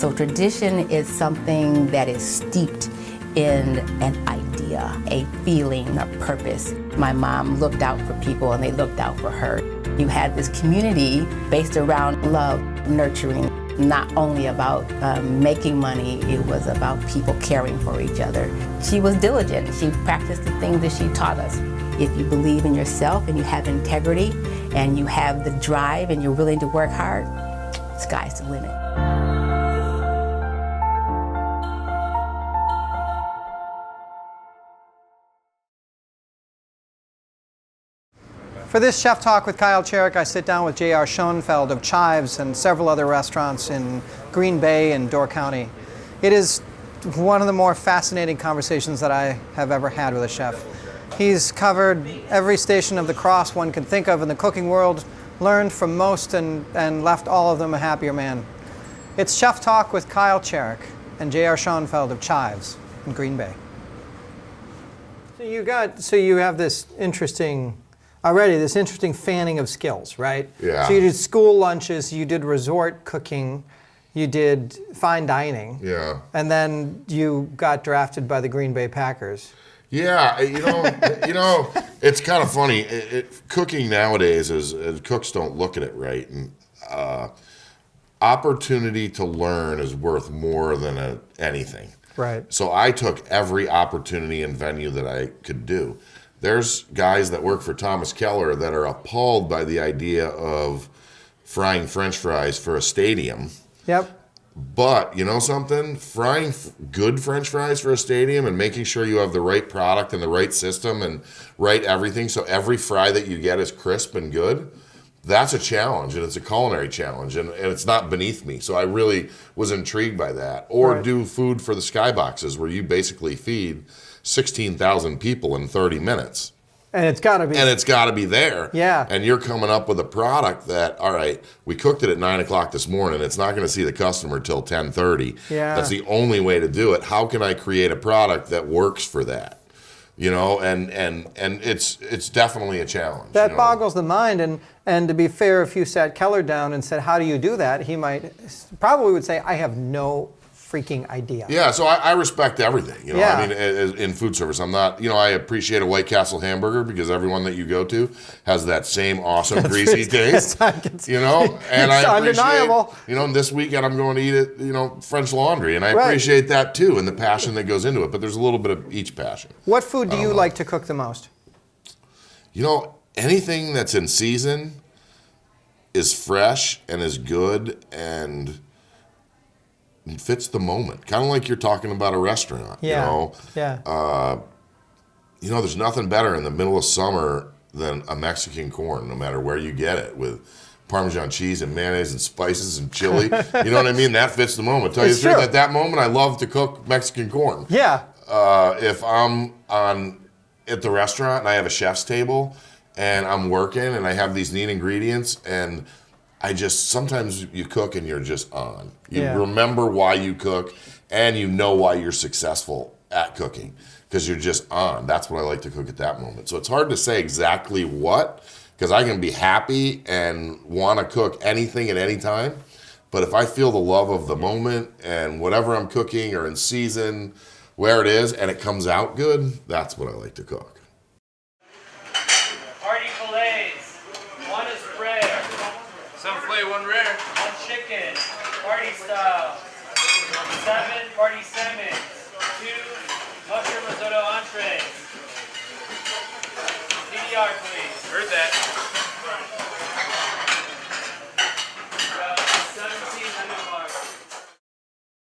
So tradition is something that is steeped in an idea, a feeling, a purpose. My mom looked out for people and they looked out for her. You had this community based around love, nurturing, not only about making money, it was about people caring for each other. She was diligent. She practiced the things that she taught us. If you believe in yourself and you have integrity and you have the drive and you're willing to work hard, sky's the limit. For this Chef Talk with Kyle Cherek, I sit down with J.R. Schoenfeld of Chives and several other restaurants in Green Bay and Door County. It is one of the more fascinating conversations that I have ever had with a chef. He's covered every station of the cross one can think of in the cooking world, learned from most, and left all of them a happier man. It's Chef Talk with Kyle Cherek and J.R. Schoenfeld of Chives in Green Bay. So you have this interesting fanning of skills, right? Yeah. So you did school lunches, you did resort cooking, you did fine dining. Yeah. And then you got drafted by the Green Bay Packers. Yeah, it's kind of funny. Cooking nowadays is cooks don't look at it right, and opportunity to learn is worth more than anything. Right. So I took every opportunity and venue that I could do. There's guys that work for Thomas Keller that are appalled by the idea of frying French fries for a stadium. Yep. But you know something? Frying good French fries for a stadium and making sure you have the right product and the right system and right everything so every fry that you get is crisp and good, that's a challenge, and it's a culinary challenge, and it's not beneath me. So I really was intrigued by that. Or do food for the skyboxes where you basically feed 16,000 people in 30 minutes. And it's got to be. And it's got to be there. Yeah. And you're coming up with a product that, all right, we cooked it at 9 o'clock this morning. It's not going to see the customer till 10:30. Yeah. That's the only way to do it. How can I create a product that works for that? You know, and it's definitely a challenge. That boggles the mind. And to be fair, if you sat Keller down and said, how do you do that? He probably would say, I have no freaking idea. Yeah, so I respect everything. You know, Yeah. I mean, in food service, I'm not. You know, I appreciate a White Castle hamburger because everyone that you go to has that same awesome greasy taste. You know, and it's I appreciate. undeniable. You know, this weekend I'm going to eat it. You know, French Laundry, and I appreciate that too, and the passion that goes into it. But there's a little bit of each passion. What food do you like to cook the most? You know, anything that's in season is fresh and is good and fits the moment. Kind of like you're talking about a restaurant. Yeah. You know? Yeah. You know, there's nothing better in the middle of summer than a Mexican corn, no matter where you get it, with Parmesan cheese and mayonnaise and spices and chili. You know what I mean? That fits the moment. Tell you the truth, at that moment, I love to cook Mexican corn. Yeah. If I'm at the restaurant and I have a chef's table and I'm working and I have these neat ingredients and sometimes you cook and you're just on. You remember why you cook and you know why you're successful at cooking because you're just on. That's what I like to cook at that moment. So it's hard to say exactly what, because I can be happy and want to cook anything at any time. But if I feel the love of the moment and whatever I'm cooking or in season, where it is, and it comes out good, that's what I like to cook. Party fillets. One is rare. Some filet, one rare. One chicken. Party style. 7 party salmon. 2 mushroom risotto entrees. PDR, please. Heard that.